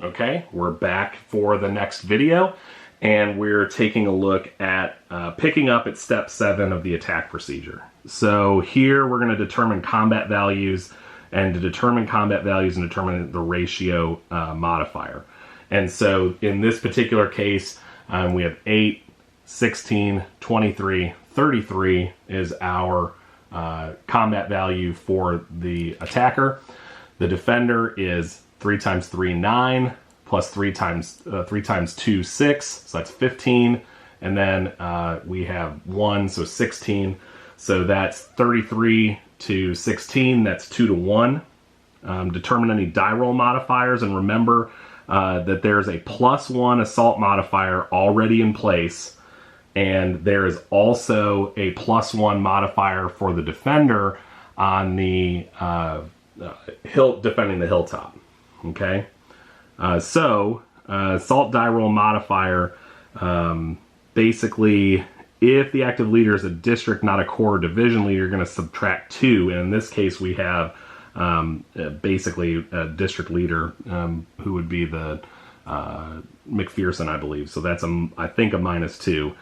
Okay, we're back for the next video, and we're taking a look at picking up at step 7 of the attack procedure. So here we're going to determine combat values, and to determine combat values and determine the ratio modifier. And so in this particular case, we have 8, 16, 23, 33 is our combat value for the attacker. The defender is 3 times 3, 9, plus 3 times 2, 6, so that's 15. And then we have 1, so 16. So that's 33 to 16, that's 2 to 1. Determine any die roll modifiers, and remember that there's a +1 assault modifier already in place, and there is also a +1 modifier for the defender on the defending the hilltop. Okay, so assault die roll modifier, basically, if the active leader is a district, not a corps or division leader, you're going to subtract 2, and in this case we have basically a district leader who would be the McPherson, I believe. So that's I think a -2.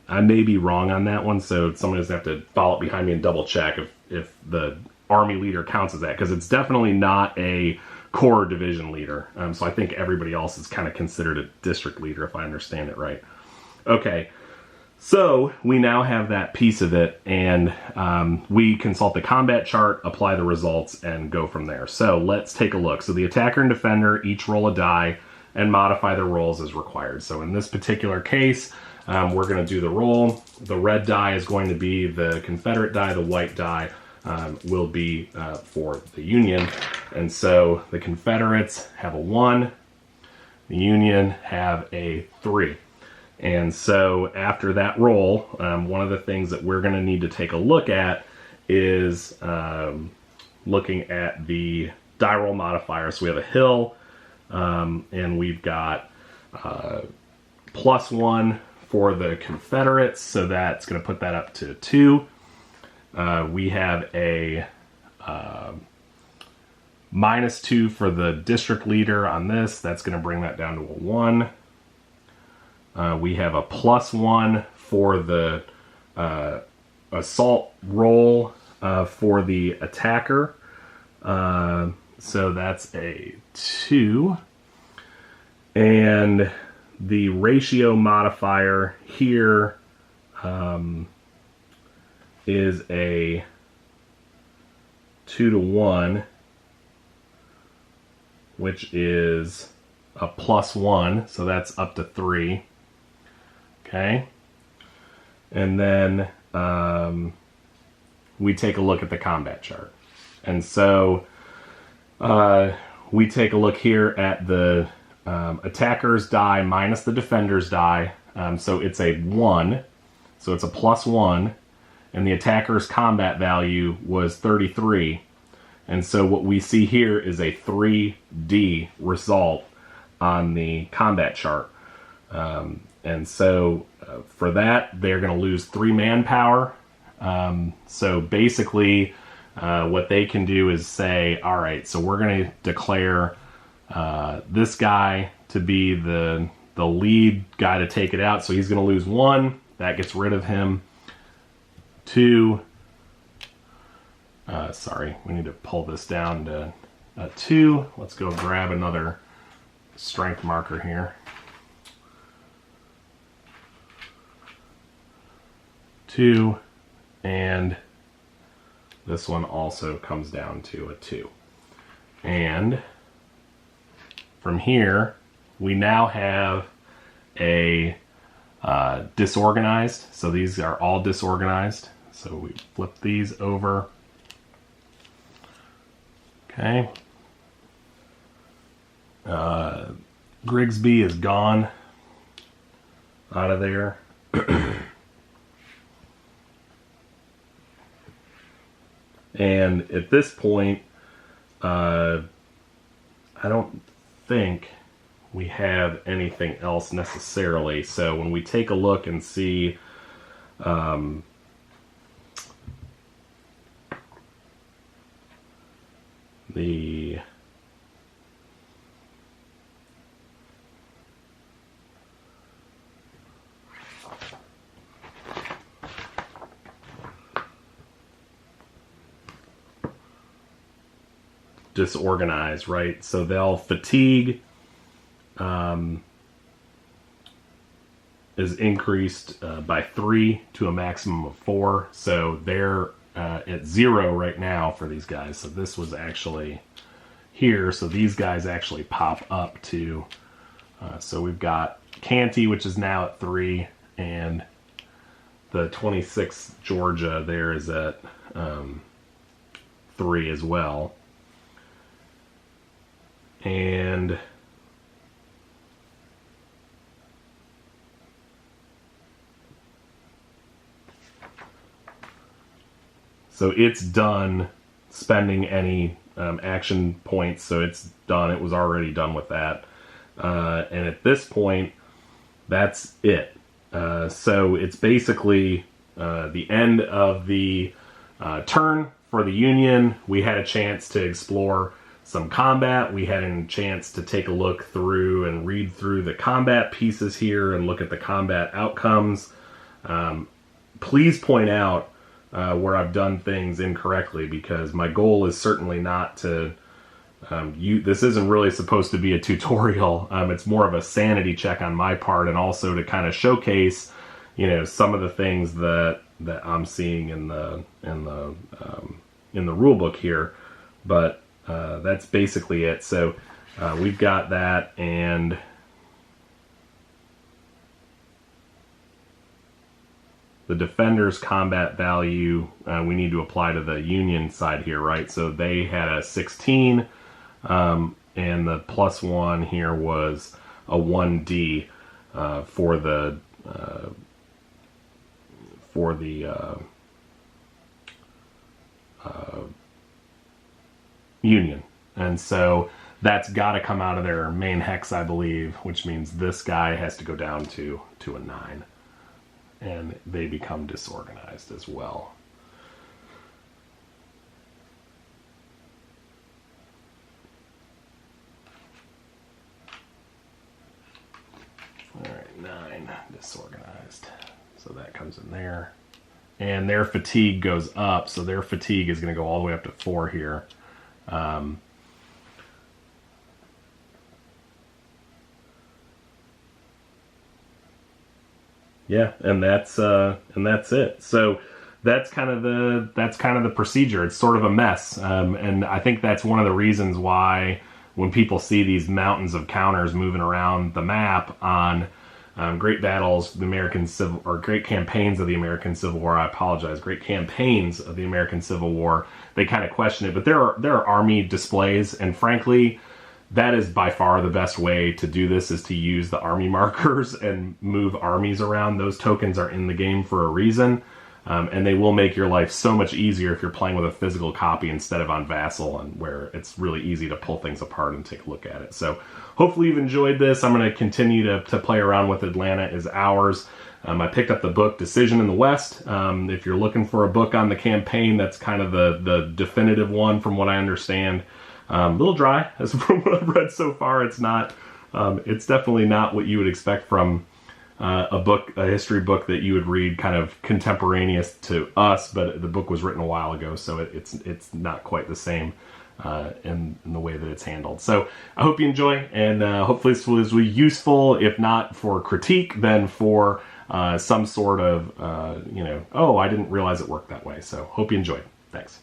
I may be wrong on that one, so somebody's going to have to follow up behind me and double check if the Army leader counts as that, because it's definitely not a corps division leader. So I think everybody else is kind of considered a district leader, if I understand it right. Okay, so we now have that piece of it, and we consult the combat chart, apply the results, and go from there. So let's take a look. So the attacker and defender each roll a die and modify their rolls as required. So in this particular case, we're going to do the roll. The red die is going to be the Confederate die. The white die will be for the Union. And so the Confederates have a 1. The Union have a 3. And so after that roll, one of the things that we're going to need to take a look at is looking at the die roll modifier. So we have a hill, and we've got +1 for the Confederates, so that's going to put that up to 2. We have a -2 for the district leader on this. That's going to bring that down to a 1. We have a +1 for the assault roll for the attacker. So that's a 2. And the ratio modifier here is a 2 to 1, which is a +1, so that's up to 3. Okay, and then we take a look at the combat chart. And so we take a look here at the attacker's die minus the defender's die. So it's a 1, so it's a +1, and the attacker's combat value was 33. And so what we see here is a 3D result on the combat chart. And so for that, they're going to lose 3 manpower. So basically, what they can do is say, all right, so we're going to declare this guy to be the lead guy to take it out. So he's going to lose 1. That gets rid of him. 2. Sorry, we need to pull this down to 2. Let's go grab another strength marker here. 2, and this one also comes down to a 2. And from here, we now have a disorganized. So these are all disorganized. So we flip these over. Okay. Grigsby is gone out of there. And at this point, I don't think we have anything else necessarily. So when we take a look and see the disorganized, right? So they'll fatigue is increased by 3 to a maximum of 4. So they're at 0 right now for these guys. So this was actually here. So these guys actually pop up to, so we've got Canty, which is now at 3, and the 26th Georgia there is at 3 as well. And so it's done spending any action points, so it's done. It was already done with that. And at this point, that's it. So it's basically the end of the turn for the Union. We had a chance to explore some combat. We had a chance to take a look through and read through the combat pieces here and look at the combat outcomes. Please point out where I've done things incorrectly, because my goal is certainly not to this isn't really supposed to be a tutorial. It's more of a sanity check on my part, and also to kind of showcase, some of the things that I'm seeing in the rule book here. But that's basically it. So we've got that, and the defender's combat value we need to apply to the Union side here, right? So they had a 16, and the +1 here was a 1D for the Union. And so that's got to come out of their main hex, I believe, which means this guy has to go down to a 9. And they become disorganized as well. All right, 9 disorganized. So that comes in there. And their fatigue goes up, so their fatigue is going to go all the way up to 4 here. Yeah, and that's it. So that's kind of the procedure. It's sort of a mess, and I think that's one of the reasons why when people see these mountains of counters moving around the map on great battles, great campaigns of the American Civil War. I apologize, great campaigns of the American Civil War. They kind of question it, but there are army displays, and frankly, that is by far the best way to do this, is to use the army markers and move armies around. Those tokens are in the game for a reason, and they will make your life so much easier if you're playing with a physical copy instead of on Vassal, and where it's really easy to pull things apart and take a look at it. So hopefully you've enjoyed this. I'm going to continue to play around with Atlanta is Ours. I picked up the book Decision in the West. If you're looking for a book on the campaign, that's kind of the definitive one from what I understand. A little dry, as from what I've read so far. It's not. It's definitely not what you would expect from a history book that you would read kind of contemporaneous to us. But the book was written a while ago, so it's not quite the same in the way that it's handled. So I hope you enjoy, and hopefully this was useful. If not for critique, then for some sort of oh, I didn't realize it worked that way. So hope you enjoyed. Thanks.